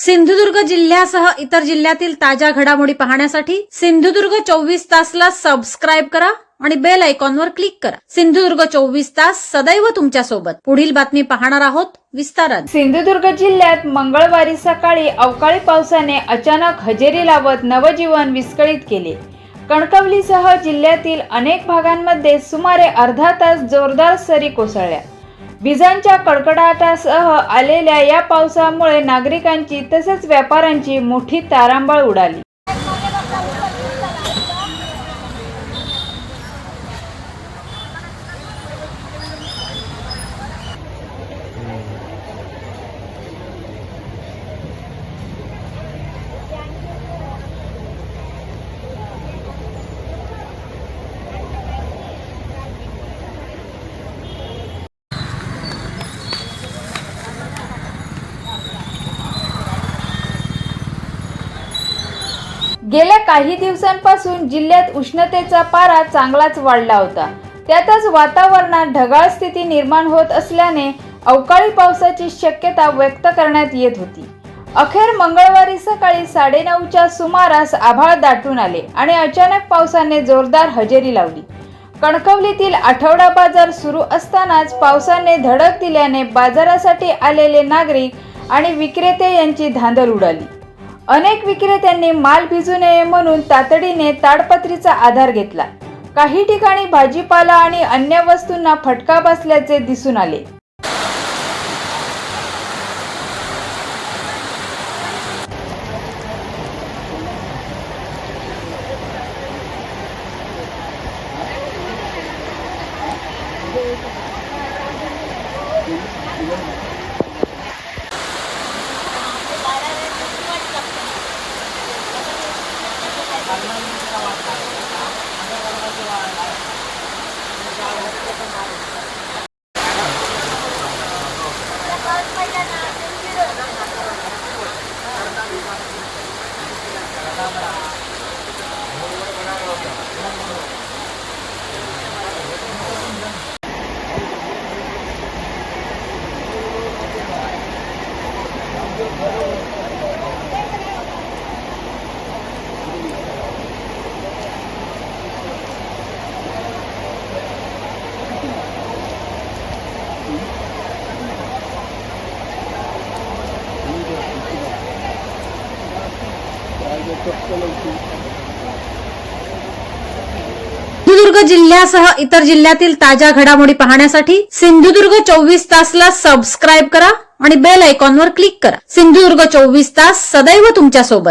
सिंधुदुर्ग जिल्ह्यासह इतर जिल्ह्यातील ताज्या घडामोडी पाहण्यासाठी सिंधुदुर्ग 24 तासला सबस्क्राइब करा आणि बेल आयकॉनवर क्लिक करा। सिंधुदुर्ग 24 तास सदैव तुमच्या सोबत। पुढील बातमी पाहणार आहोत विस्ताराने। सिंधुदुर्ग जिल्ह्यात मंगळवारी सकाळी अवकाळी पावसाने अचानक हजेरी लावत नवजीवन विस्कळीत केले। कणकवलीसह जिल्ह्यातील अनेक भागांमध्ये सुमारे अर्धा तास जोरदार सरी कोसळल्या। विजांच्या कडकडाटासह आलेल्या या पावसामुळे नागरिकांची तसेच व्यापाऱ्यांची मोठी तारांबळ उडाली। गेल्या काही दिवसांपासून जिल्ह्यात उष्णतेचा पारा चांगलाच वाढला होता। त्यातच वातावरणात ढगाळ स्थिती निर्माण होत असल्याने अवकाळी पावसाची शक्यता व्यक्त करण्यात येत होती। अखेर मंगळवारी सकाळी 9:30च्या सुमारास आभाळ दाटून आले आणि अचानक पावसाने जोरदार हजेरी लावली। कणकवलीतील आठवडा बाजार सुरू असतानाच पावसाने धडक दिल्याने बाजारासाठी आलेले नागरिक आणि विक्रेते यांची धांदल उडाली। अनेक विक्रेत्यांनी माल भिजू नये म्हणून तातडीने ताडपत्रीचा आधार घेतला। काही ठिकाणी भाजीपाला आणि अन्य वस्तूंना फटका बसल्याचे दिसून आले। सिंधुदुर्ग जिल्ह्यासह इतर जिल्ह्यातील ताज्या घडामोडी पाहण्यासाठी सिंधुदुर्ग 24 तासला सबस्क्राइब करा आणि बेल आयकॉनवर क्लिक करा। सिंधुदुर्ग 24 तास सदैव तुमच्या सोबत।